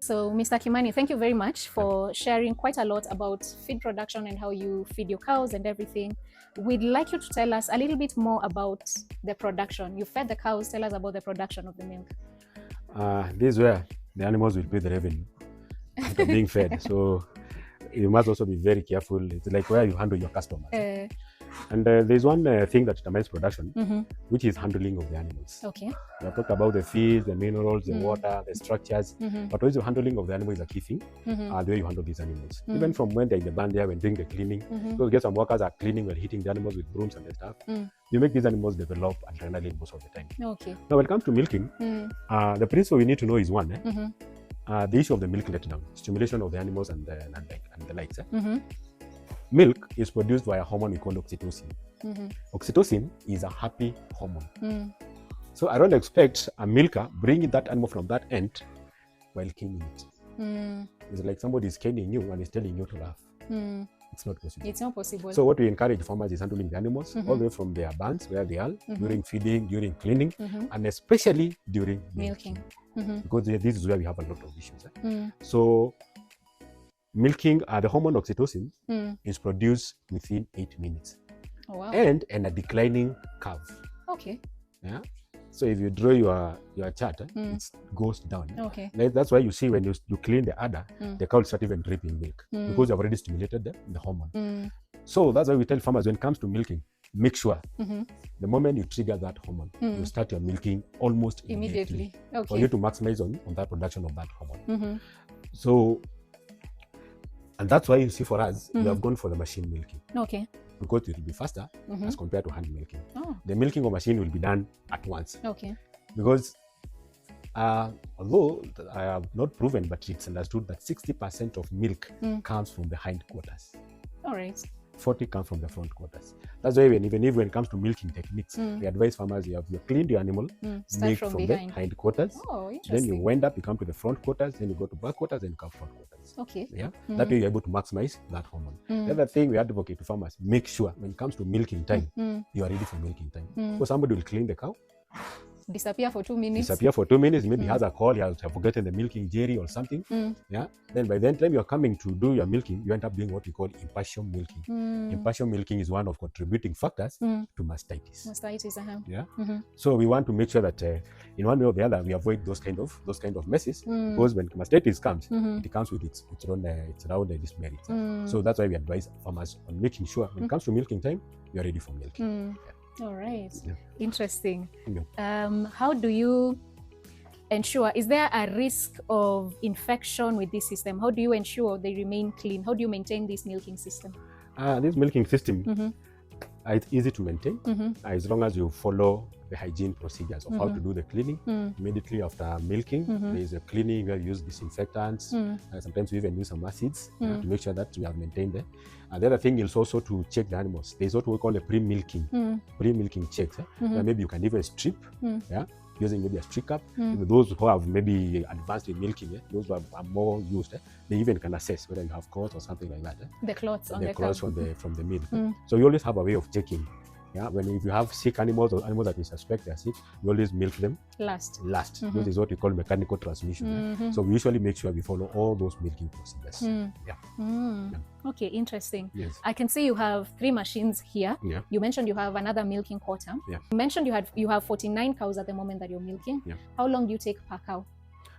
So, Mr. Kimani, thank you very much for sharing quite a lot about feed production and how you feed your cows and everything. We'd like you to tell us a little bit more about the production. You fed the cows. Tell us about the production of the milk. This is where the animals will pay the revenue after being fed. So you must also be very careful. It's like where you handle your customers. And there's one thing that determines production, which is handling of the animals. Okay. We have talked about the feeds, the minerals, the water, the structures, but also handling of the animal is a key thing, the way you handle these animals. Even from when they're in the barn there, when doing the cleaning, so you get some workers are cleaning while hitting the animals with brooms and stuff. You make these animals develop adrenaline most of the time. Okay. Now, when it comes to milking, the principle we need to know is one, the issue of the milk letdown, stimulation of the animals and the likes. Milk is produced by a hormone we call oxytocin. Oxytocin is a happy hormone. So I don't expect a milker bringing that animal from that end while caning it. It's like somebody is caning you and is telling you to laugh. It's not possible. It's not possible. So what we encourage farmers is handling the animals all the way from their barns where they are, during feeding, during cleaning, and especially during milking. Because this is where we have a lot of issues. So milking, the hormone oxytocin is produced within 8 minutes. Oh, wow. And a declining curve. Okay. Yeah. So if you draw your chart, it goes down. Okay. That's why you see when you clean the udder, the cow will start even dripping milk because you have already stimulated the hormone. So that's why we tell farmers when it comes to milking, make sure the moment you trigger that hormone, you start your milking almost immediately. Okay. For you to maximize on that production of that hormone. So, and that's why you see for us, we have gone for the machine milking. Okay. Because it will be faster as compared to hand milking. Oh. The milking of machine will be done at once. Okay. Because although I have not proven, but it's understood that 60% of milk comes from the hindquarters. All right. 40 comes from the front quarters. That's why when it comes to milking techniques, we advise farmers you cleaned your animal, milk from the hindquarters. Oh, then you wind up, you come to the front quarters, then you go to back quarters, then you come front quarters. Okay. Yeah. That way you're able to maximize that hormone. The other thing we advocate to farmers, make sure when it comes to milking time, you are ready for milking time. So somebody will clean the cow, disappear for 2 minutes. Maybe has a call, he has forgotten the milking jerry or something. Yeah. Then by then time you're coming to do your milking, you end up doing what we call impartial milking. Impartial milking is one of contributing factors to mastitis. Yeah. So we want to make sure that in one way or the other we avoid those kind of messes, because when mastitis comes, it comes with its own demerits. So that's why we advise farmers on making sure when it comes to milking time, you're ready for milking. All right. Yeah. Interesting. Yeah. How do you ensure, is there a risk of infection with this system? How do you ensure they remain clean? How do you maintain this milking system? This milking system, it's easy to maintain as long as you follow the hygiene procedures of how to do the cleaning. Immediately after milking, there is a cleaning where you use disinfectants. Sometimes we even use some acids to make sure that we have maintained it. The other thing is also to check the animals. There's what we call a pre-milking checks. Maybe you can even strip, using maybe a strip cup. Those who have maybe advanced in milking, those who are more used, they even can assess whether you have clots or something like that. The clots on the clots from the milk. So you always have a way of checking. Yeah, if you have sick animals or animals that we suspect they are sick, we always milk them last. This is what we call mechanical transmission. So we usually make sure we follow all those milking procedures. Okay, interesting. Yes. I can see you have 3 machines here. Yeah. You mentioned you have another milking quarter. Yeah. You mentioned you have 49 cows at the moment that you're milking. Yeah. How long do you take per cow?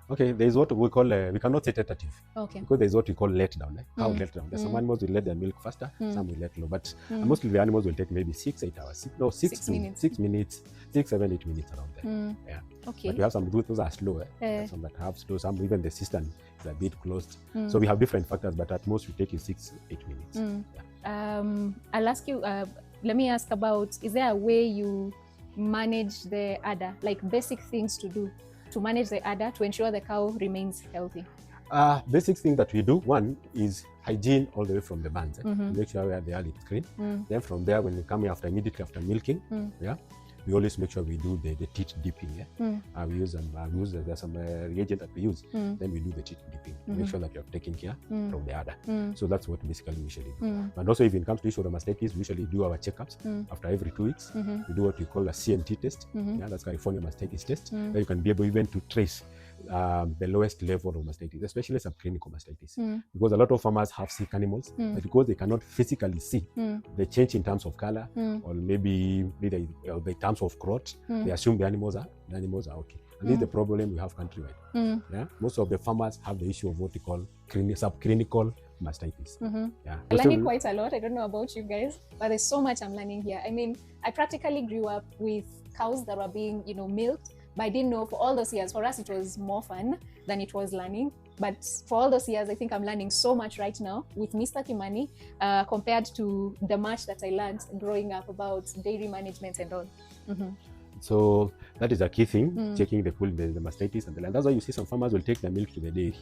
Okay, there's what we call, we cannot say tentative. Okay. Because there's what we call let down. Cow let down. There's some animals will let their milk faster, some will let low. But mostly the animals will take maybe 6-8 hours. 6 minutes. 6 minutes, 6-7-8 minutes around there. Yeah. Okay. But we have some those are slow. Some that have slow, some even the system is a bit closed. So we have different factors, but at most we take is 6-8 minutes. Yeah. I'll ask you, let me ask about, is there a way you manage the udder, like basic things to do to manage the udder to ensure the cow remains healthy? Basic thing that we do, one is hygiene all the way from the barns. Make sure where they are it's clean. Then from there, when you come immediately after milking, we always make sure we do the teat dipping. We use there's some reagent that we use. Then we do the teat dipping. Make sure that you're taking care from the udder. So that's what basically we usually do. And also, if it comes to issue of mastitis, we usually do our checkups after every 2 weeks. We do what we call a CMT test. That's California mastitis test, where you can be able even to trace the lowest level of mastitis, especially subclinical mastitis, because a lot of farmers have sick animals, but because they cannot physically see the change in terms of color or maybe the terms of growth, they assume the animals are okay. And this is the problem we have countrywide. Most of the farmers have the issue of what we call subclinical mastitis. I'm learning quite a lot. I don't know about you guys, but there's so much I'm learning here. I mean, I practically grew up with cows that were being, milked, but I didn't know for all those years. For us, it was more fun than it was learning. But for all those years, I think I'm learning so much right now with Mr. Kimani compared to the much that I learned growing up about dairy management and all. So that is a key thing, checking the mastitis and the land. That's why you see some farmers will take the milk to the dairy.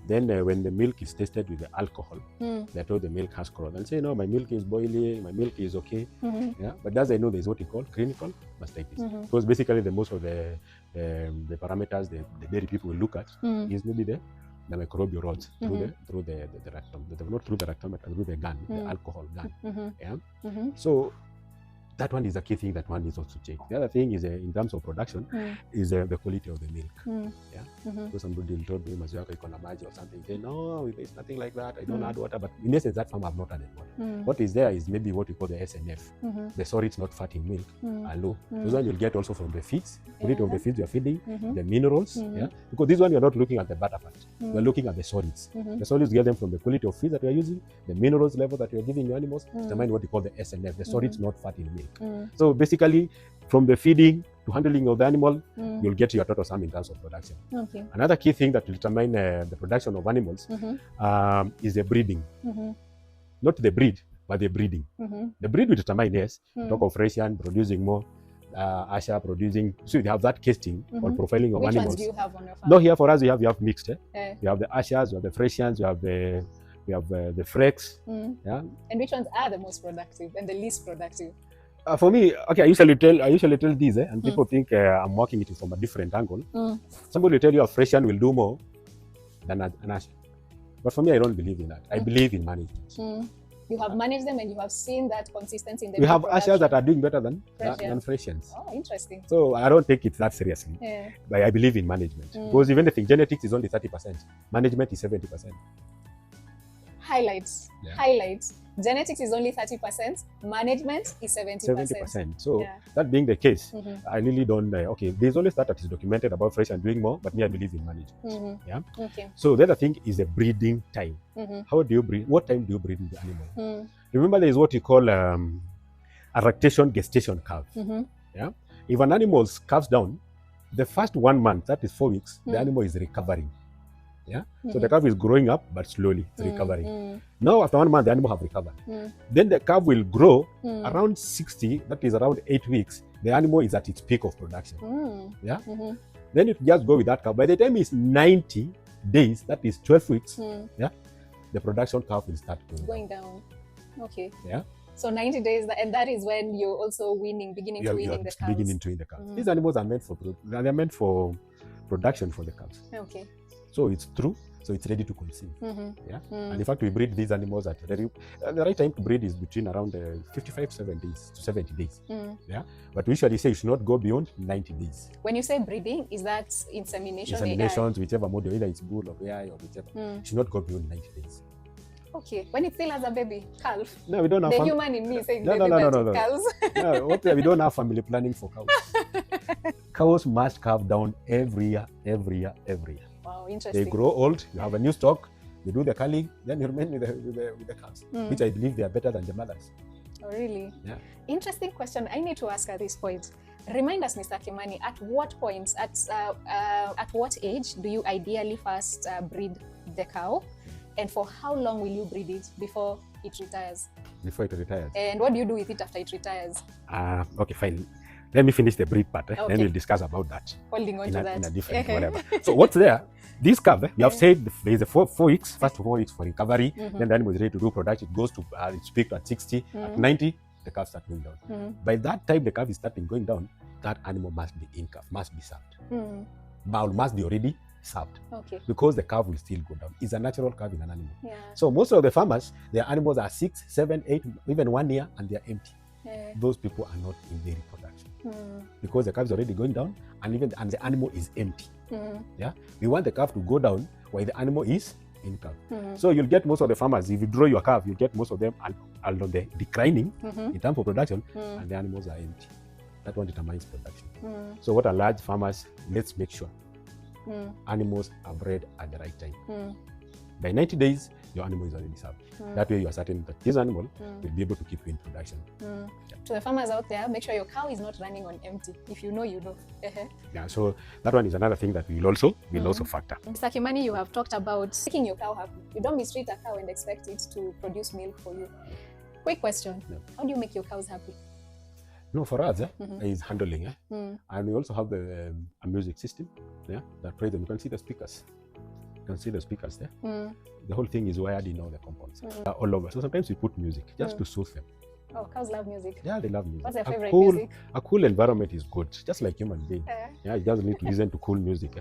Then when the milk is tested with the alcohol, they're told the milk has chloride. And say, no, my milk is boiling, my milk is okay. But does they know there's what we call clinical mastitis? Because basically most of the parameters the dairy people will look at is maybe the microbial rods through the rectum. Not through the rectum, but through the gun, the alcohol gun. So that one is a key thing that one needs also to check. The other thing is in terms of production is the quality of the milk. So somebody told me maziwa iko na maji or something. Say no, there's nothing like that. I don't add water. But in essence, that farm have not added water. What is there is maybe what we call the SNF. The solids not fat in milk are low. Those one you'll get also from the feeds. Quality of the feeds you're feeding, the minerals. Because this one you're not looking at the butter fat. You're looking at the solids. The solids get them from the quality of feed that you're using, the minerals level that you're giving your animals, determine what we call the SNF, the solids not fat in milk. So basically, from the feeding to handling of the animal, you'll get your total sum in terms of production. Another key thing that will determine the production of animals is the breeding. Not the breed, but the breeding. The breed will determine, yes, talk of Frisian producing more, Asha producing. So you have that casting or profiling of Which animals. Ones do you have on your farm? No, here for us, you have mixed. You have the Ashas, you have the Frisians, you have the Frex. And which ones are the most productive and the least productive? For me, okay, I usually tell these, and people think I'm working it from a different angle. Somebody will tell you a Frisian will do more than an Asha. But for me, I don't believe in that. I believe in management. You have managed them and you have seen that consistency in the We have Ashas that are doing better than Frisians. Oh, interesting. So I don't take it that seriously. But I believe in management. Because if anything, genetics is only 30%. Management is 70%. Highlights. Genetics is only 30%, management is 70%. So that being the case, I really don't, okay, there's only that is documented about fresh and doing more, but me, I believe in management. So the other thing is the breeding time. How do you breed? What time do you breed the animal? Remember, there is what you call a lactation gestation curve. If an animal calves down, the first 1 month, that is 4 weeks, the animal is recovering. So the calf is growing up, but slowly it's recovering. Now, after 1 month, the animal have recovered. Then the calf will grow around 60, that is around 8 weeks. The animal is at its peak of production. Then it just go with that calf. By the time it's 90 days, that is 12 weeks, the production curve will start going down. Okay. So 90 days, and that is when you're also beginning to wean the cows. Beginning to wean the cows. These animals are meant for production for the cows. Okay. So it's true. So it's ready to conceive. And in fact, we breed these animals at the right time to breed is between around 55 to 70 days. But we usually say you should not go beyond 90 days. When you say breeding, is that insemination? Inseminations, whichever model, either it's bull or AI or whichever, should not go beyond 90 days. Okay. When it still has a baby calf. No, we don't have the human in me saying no. cows. We don't have family planning for cows. Cows must calve down every year. Wow, interesting. They grow old, you have a new stock, you do the culling, then you remain with the calves, which I believe they are better than the mothers. Oh, really? Yeah. Interesting question. I need to ask at this point. Remind us, Mr. Kimani, at what point, at what age do you ideally first breed the cow? And for how long will you breed it before it retires? Before it retires. And what do you do with it after it retires? Okay, fine. Let me finish the breed part, then we'll discuss about that. Holding on to that. In a different whatever. So what's there? This calf, we have said there is a 4 weeks, first 4 weeks for recovery, then the animal is ready to do production. It goes to its peak at 60, at 90, the calves start going down. By that time the calf is starting going down, that animal must be in calf, must be served. Bowl must be already served. Okay. Because the calf will still go down. It's a natural calf in an animal. Yeah. So most of the farmers, their animals are 6, 7, 8, even 1 year, and they are empty. Those people are not in dairy production because the calf is already going down, and the animal is empty. Yeah, we want the calf to go down while the animal is in calf. So you'll get most of the farmers, if you draw your calf, you'll get most of them are on the declining in terms of production, and the animals are empty. That one determines production. So what are large farmers? Let's make sure animals are bred at the right time. By 90 days, your animal is already served. That way you are certain that this animal will be able to keep you in production. To the farmers out there, make sure your cow is not running on empty. If you know, you know. Yeah, so that one is another thing that we'll also factor. Mr. Kimani, you have talked about making your cow happy. You don't mistreat a cow and expect it to produce milk for you. Quick question. How do you make your cows happy? No, for us, is handling. And we also have a music system that plays them. You can see the speakers. You can see the speakers there. The whole thing is wired in all the compounds all over. So sometimes we put music just to soothe them. Oh, cows love music. Yeah, they love music. What's their favorite music? A cool environment is good, just like human being. Yeah, you just need to listen to cool music.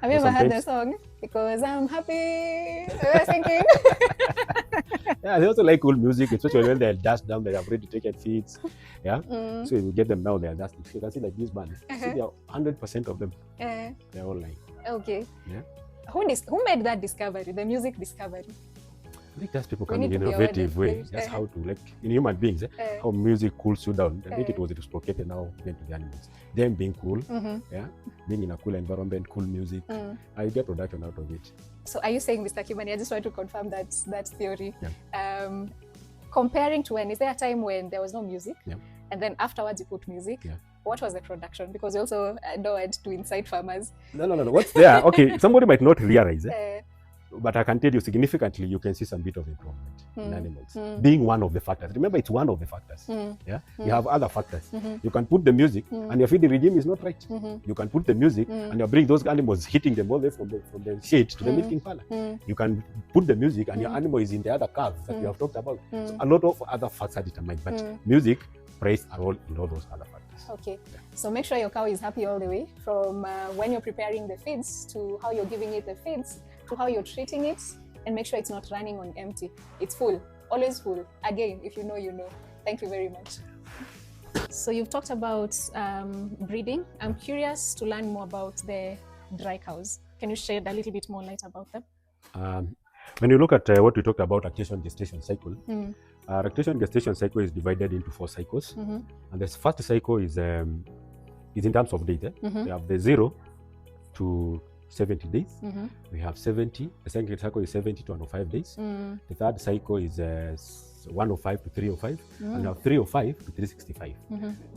Have you ever heard the song? Because I'm happy. Thinking. Yeah, they also like cool music, especially when they're dust down, they have already taken feeds. Yeah, so you get them now, they're dust. You can see like this band. See, they are 100% of them. They're all like. Okay. Yeah. Who made that discovery? The music discovery. I think that's people coming in an innovative way. That's how to, like, in human beings, how music cools you down. I think it was reciprocated now then to the animals. Them being cool, being in a cool environment, cool music, I get production out of it. So are you saying, Mr. Kimani, I just want to confirm that theory. Comparing to when, is there a time when there was no music? And then afterwards you put music? What was the production? Because you also know it to incite farmers. No. What's there? Okay, somebody might not realize it. But I can tell you significantly, you can see some bit of improvement in animals. Being one of the factors. Remember, it's one of the factors. Yeah, you have other factors. You can put the music, and your feeding regime is not right. You can put the music, and you bring those animals, hitting them all the way from the shade to the milking parlor. You can put the music, and your animal is in the other calves that we have talked about. So a lot of other factors are determined, but music plays a role in all those other factors. Okay, so make sure your cow is happy all the way, from when you're preparing the feeds to how you're giving it the feeds, to how you're treating it, and make sure it's not running on empty. It's full, always full. Again, if you know, you know. Thank you very much. So you've talked about breeding. I'm curious to learn more about the dry cows. Can you shed a little bit more light about them? When you look at what we talked about, lactation gestation cycle, lactation gestation cycle is divided into 4 cycles. And the first cycle is in terms of date. We have the 0 to 70 days. We have 70. The second cycle is 70 to 105 days. The third cycle is 105 to 305. And we have 305 to 365.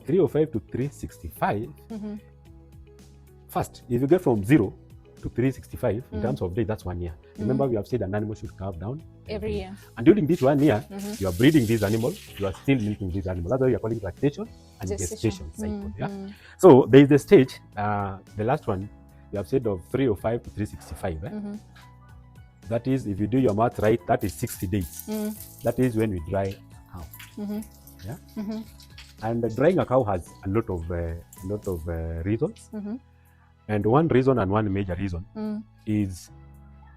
305 to 365. First, if you get from 0 to 365 in terms of days, that's 1 year. Remember, we have said an animal should calve down every year. And during this 1 year, you are breeding these animals, you are still milking these animals. That's why we are calling it lactation and gestation cycle. So there is the stage, the last one, we have said of 305 to 365. That is, if you do your math right, that is 60 days. That is when we dry a cow. And drying a cow has a lot of reasons. And one reason, and one major reason, is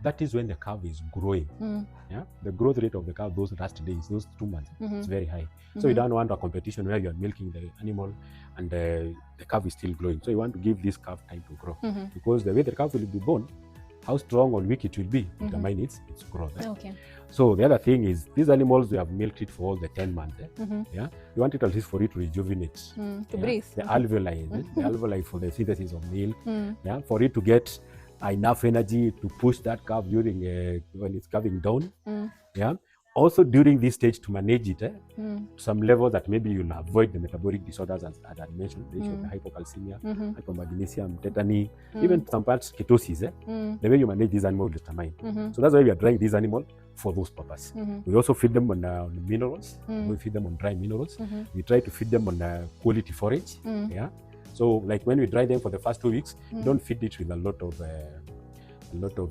that is when the calf is growing. The growth rate of the calf those last days, those 2 months, is very high. So you don't want a competition where you are milking the animal and the calf is still growing. So you want to give this calf time to grow, because the way the calf will be born, how strong or weak it will be, determine its growth. So the other thing is, these animals, we have milked it for all the 10 months. You want it at least for it to rejuvenate, to breathe. The alveoli, the alveoli for the synthesis of milk, for it to get enough energy to push that calf during when it's calving down. Also during this stage, to manage it to some level that maybe you'll avoid the metabolic disorders as I mentioned, the issue of the hypocalcemia, hypomagnesium, tetany, even some parts ketosis. The way you manage these animals will determine. So that's why we are drying these animals for those purposes. We also feed them on minerals. We feed them on dry minerals. We try to feed them on quality forage. So like when we dry them for the first 2 weeks, don't feed it with a lot of a lot of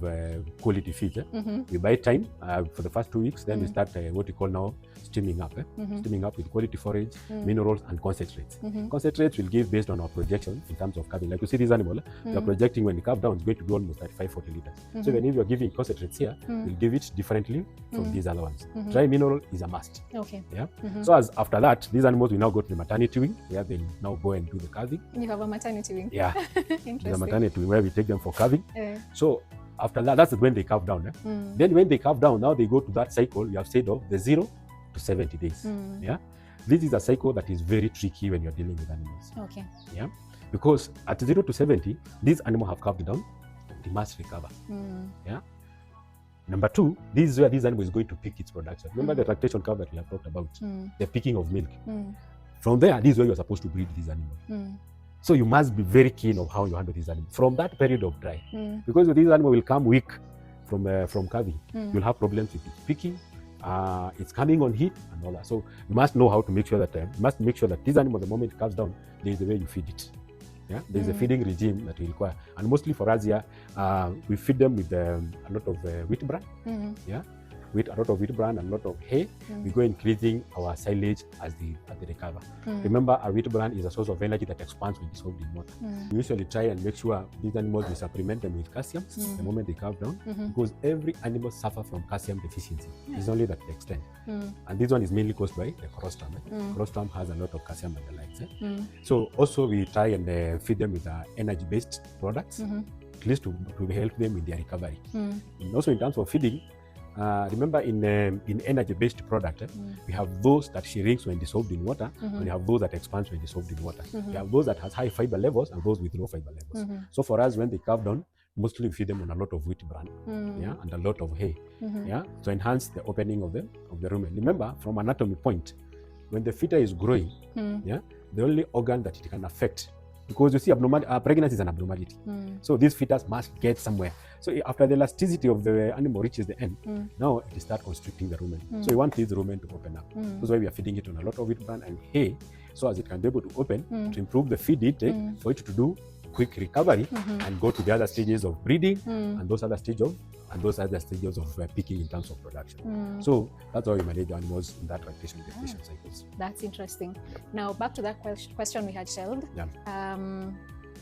quality feed. We buy time for the first 2 weeks, then we start what we call now steaming up. Steaming up with quality forage, minerals, and concentrates. Concentrates will give based on our projection in terms of calving. Like you see this animal, we are projecting when the calf down is going to be almost at 540 liters. So even if you are giving concentrates here, we'll give it differently from these other ones. Dry mineral is a must. Okay. Yeah. So as after that, these animals will now go to the maternity wing, where they now go and do the calving. You have a maternity wing. Yeah. Interesting. The maternity wing where we take them for calving. So after that, that's when they calve down. Then when they calve down, now they go to that cycle you have said of the 0 to 70 days. Yeah. This is a cycle that is very tricky when you're dealing with animals. Okay. Yeah. Because at 0 to 70, these animals have calved down, they must recover. Yeah. Number 2, this is where this animal is going to pick its production. Remember the lactation curve that we have talked about, the picking of milk. From there, this is where you're supposed to breed these animals. So you must be very keen of how you handle these animals from that period of dry. Because this animal will come weak from calving. You'll have problems with its picking, it's coming on heat and all that. So you must know how to make sure that this animal, the moment it calves down, there is a way you feed it. Yeah, there's a feeding regime that we require, and mostly for us here, we feed them with a lot of wheat bran. Yeah, with a lot of wheat bran and a lot of hay. We go increasing our silage as they recover. Remember, our wheat bran is a source of energy that expands when dissolved in water. We usually try and make sure these animals, we supplement them with calcium the moment they calve down, because every animal suffers from calcium deficiency. It's only that the extent. And this one is mainly caused by the colostrum. Colostrum has a lot of calcium and the likes. So also we try and feed them with energy-based products, at least to help them in their recovery. And also in terms of feeding, remember in energy-based product, we have those that shrinks when dissolved in water, and we have those that expands when dissolved in water. We have those that has high fiber levels and those with low fiber levels. So for us, when they calve down, mostly we feed them on a lot of wheat bran, yeah, and a lot of hay, yeah, to enhance the opening of the rumen. Remember, from anatomy point, when the fetus is growing, yeah, the only organ that it can affect, because you see, pregnancy is an abnormality. So this fetus must get somewhere. So after the elasticity of the animal reaches the end, now it starts constricting the rumen. So we want this rumen to open up. That's why we are feeding it on a lot of wheat bran and hay, so as it can be able to open, to improve the feed intake, for it to do quick recovery and go to the other stages of breeding and those other stages of picking in terms of production. So that's how we manage animals in that lactation gestation cycles. That's interesting. Now back to that question we had shelved.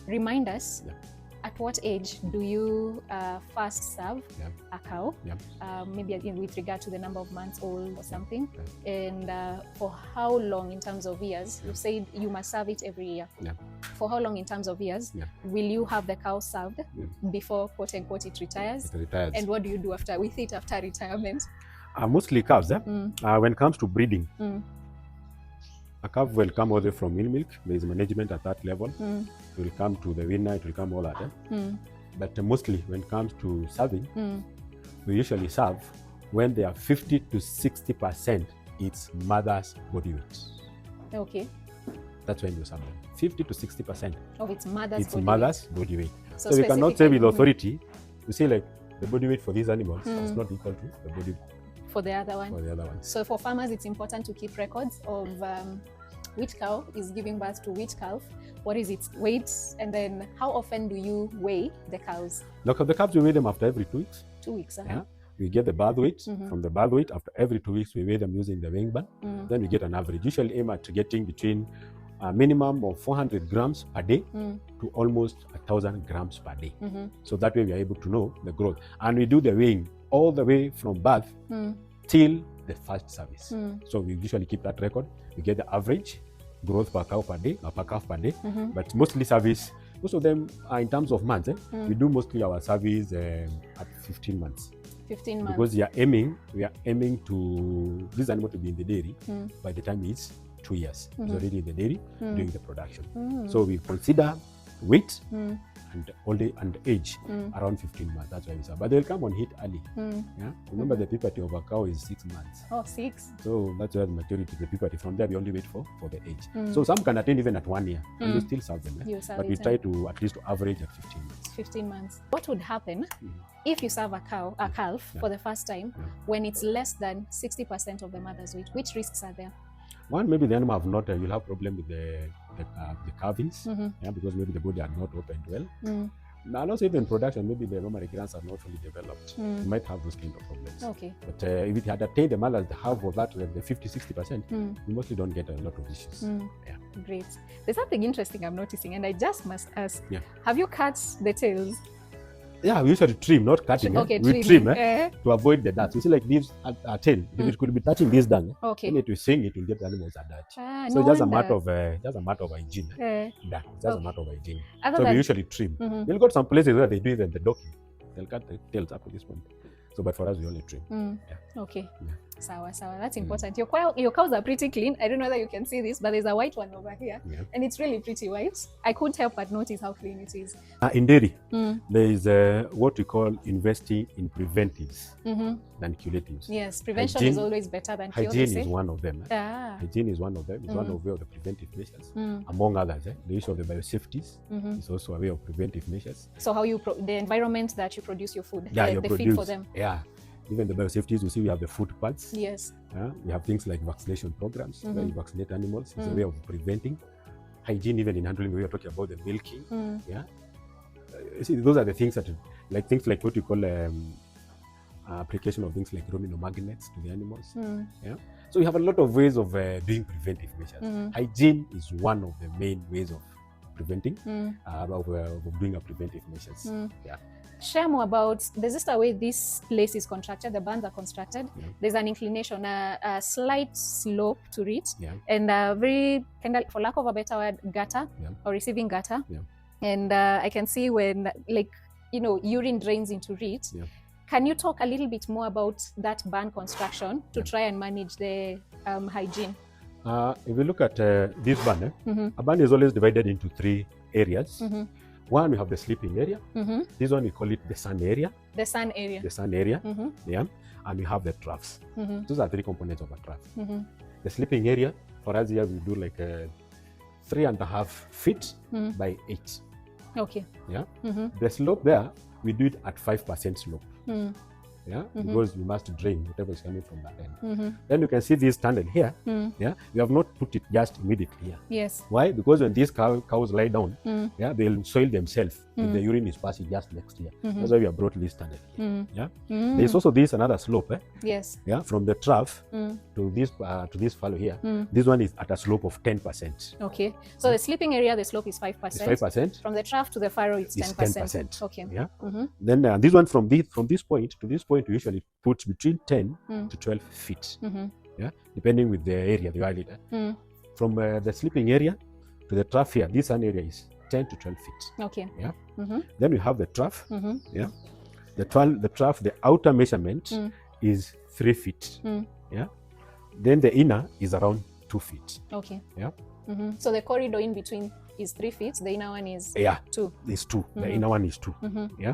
Remind us, at what age do you first serve a cow? Maybe with regard to the number of months old or something, and for how long in terms of years? You said you must serve it every year. For how long in terms of years will you have the cow served before quote unquote it retires? It retires. And what do you do with it after retirement? Mostly calves. When it comes to breeding, a calf will come all the way from milk. There is management at that level. It will come to the winner, it will come all that. But mostly when it comes to serving, we usually serve when they are 50 to 60% its mother's body weight. Okay. That's when you serve them. 50 to 60% of its mother's body weight. So we cannot say with authority, you see, like the body weight for these animals is not equal to the body weight for the other one. So for farmers, it's important to keep records of which cow is giving birth to which calf, what is its weight, and then how often do you weigh the cows? Look, the calves, we weigh them after every 2 weeks. 2 weeks, yeah. We get the birth weight. From the birth weight, after every 2 weeks, we weigh them using the weighing band. Then we get an average. Usually aim at getting between a minimum of 400 grams per day to almost 1,000 grams per day. So that way we are able to know the growth. And we do the weighing all the way from birth till the first service. So we usually keep that record. We get the average growth per cow per day or per calf per day. But mostly service, most of them are in terms of months. We do mostly our service at 15 months. 15 months. Because we are aiming to this animal to be in the dairy by the time it's 2 years. It's already in the dairy doing the production. So we consider weight and age around 15 months. That's why we serve. But they'll come on heat early. Yeah. Remember the puberty of a cow is 6 months. Oh, 6. So that's where the maturity, the puberty. From there we only wait for the age. So some can attain even at 1 year and we still serve them. But we try to at least to average at 15 months. 15 months. What would happen if you serve a calf for the first time when it's less than 60% of the mother's weight? Which risks are there? One, maybe the animal have not, you'll have problem with the calvings, because maybe the body had not opened well. And also even production, maybe the mammary glands are not fully developed. You might have those kind of problems. Okay. But if it had attained the mothers, the half of that, the 50-60%, you mostly don't get a lot of issues. Yeah. Great. There's something interesting I'm noticing, and I just must ask, Yeah. have you cut the tails? Yeah, we usually trim, not cutting. Okay, we trim to avoid the dust. You see, like leaves a tail. If it could be touching this dung, Okay. then it will sing, it will get the animals are dirty. So No just wonder. a matter of hygiene. Yeah, just a matter of hygiene. Other So than- we usually trim. You'll go to some places where they do even the docking. They'll cut the tails up to this point. So, but for us, we only trim. Yeah. Okay. Yeah. Sawa. That's important. Your cows are pretty clean. I don't know whether you can see this, but there's a white one over here. Yeah. And it's really pretty white. I couldn't help but notice how clean it is. In dairy, there is what we call investing in preventives than curatives. Yes, prevention Hygiene- is always better than cure, they Hygiene say. is one of them. Hygiene is one of them. It's one of the preventive measures, among others. The issue of the biosafeties is also a way of preventive measures. So how you the environment that you produce your food, Yeah, the feed for them. Yeah, even the biosafeties, you see, we have the food pads. Yes. We have things like vaccination programs where you vaccinate animals. It's a way of preventing. Hygiene, even in handling, we are talking about the milking. Yeah, you see, those are the things that, like things like what you call application of things like magnets to the animals. Yeah, so we have a lot of ways of doing preventive measures. Hygiene is one of the main ways of preventing, of doing a preventive measures. Yeah. Share more about, there's just a way this place is constructed, the bands are constructed. There's an inclination, a slight slope to it, and a very, kind of, for lack of a better word, gutter or receiving gutter. And I can see when, like, urine drains into it. Can you talk a little bit more about that band construction to try and manage the hygiene? If you look at this band, a band is always divided into 3 areas. One, we have the sleeping area. This one, we call it the sun area. The sun area. The sun area, yeah. And we have the troughs. Those are 3 components of a trough. The sleeping area, for us here, we do like 3.5 feet by 8. Okay. Yeah. The slope there, we do it at 5% slope. Yeah, because we must drain whatever is coming from that end. Then you can see this tunnel here. Yeah, we have not put it just immediately here. Yes. Why? Because when these cows lie down, yeah, they'll soil themselves if the urine is passing just next here. That's why we have brought this tunnel here. Yeah. There's also this another slope. Yes. Yeah, from the trough to this fallow here. This one is at a slope of 10%. Okay. So the sleeping area, the slope is 5%. It's 5%. From the trough to the furrow, it's 10%. Okay. Yeah. Then this one from this point to this point, we usually put between 10 to 12 feet. Yeah, depending with the area, the leader. From the sleeping area to the trough here, this one area is 10 to 12 feet. Okay. Yeah. Then we have the trough. Yeah. The trough, the outer measurement is 3 feet. Yeah. Then the inner is around 2 feet. Okay. Yeah. So the corridor in between is 3 feet. The inner one is 2. It's 2. The inner one is 2. Yeah.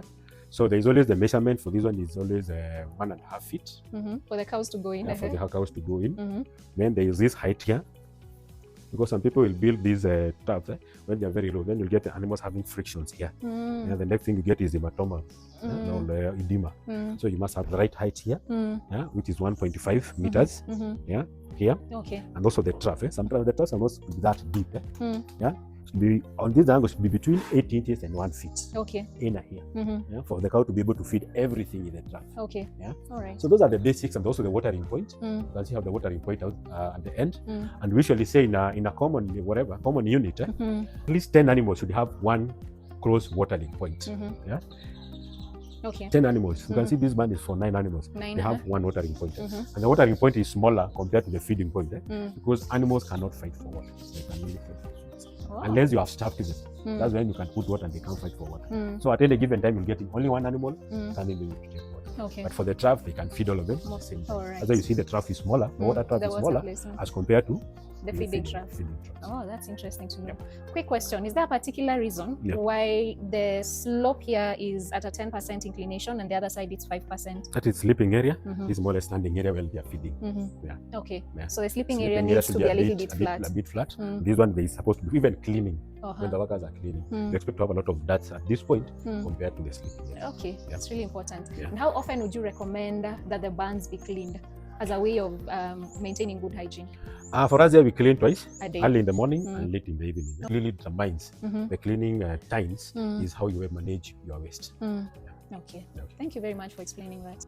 So there is always the measurement for this one is always 1.5 feet. For the cows to go in. Yeah, for the cows to go in. Then there is this height here. Because some people will build these troughs when they are very low. Then you'll get the animals having frictions here. And the next thing you get is hematoma or edema. So you must have the right height here, which is 1.5 meters. Yeah, here. Okay. And also the trough. Sometimes the troughs are not that deep. Yeah. Be on this angle should be between 8 inches and 1 feet. Okay. Inner here. Yeah, for the cow to be able to feed everything in the trough. Okay. Yeah. All right. So those are the basics, and also the watering point. You can see how the watering point out at the end. And we usually say in a common unit, at least 10 animals should have one close watering point. Yeah. Okay. 10 animals. You can see this band is for 9 animals. 9, they have one watering point. And the watering point is smaller compared to the feeding point because animals cannot fight for water. They can only fight for water. Unless you have staffed them. That's when you can put water and they can't fight for water. So at any given time, you'll get only one animal can be able to take water. Okay. But for the trough, they can feed all of them at the same time. Right. That's why you see the trough is smaller. The water trough is smaller as compared to the feeding trough. Trough. Oh, that's interesting to know. Quick question. Is there a particular reason why the slope here is at a 10% inclination and the other side it's 5%? That is sleeping area. Is more a standing area while they are feeding. Yeah. Okay. Yeah. So the sleeping area needs to be a little bit flat. A bit flat. This one they is supposed to be even cleaning. When the workers are cleaning, they expect to have a lot of dirt at this point compared to the sleeping area. Okay, that's really important. Yeah. And how often would you recommend that the bands be cleaned as a way of maintaining good hygiene? For us here, we clean twice, a day? early in the morning and late in the evening. It really determines the cleaning times is how you will manage your waste. Okay. Thank you very much for explaining that.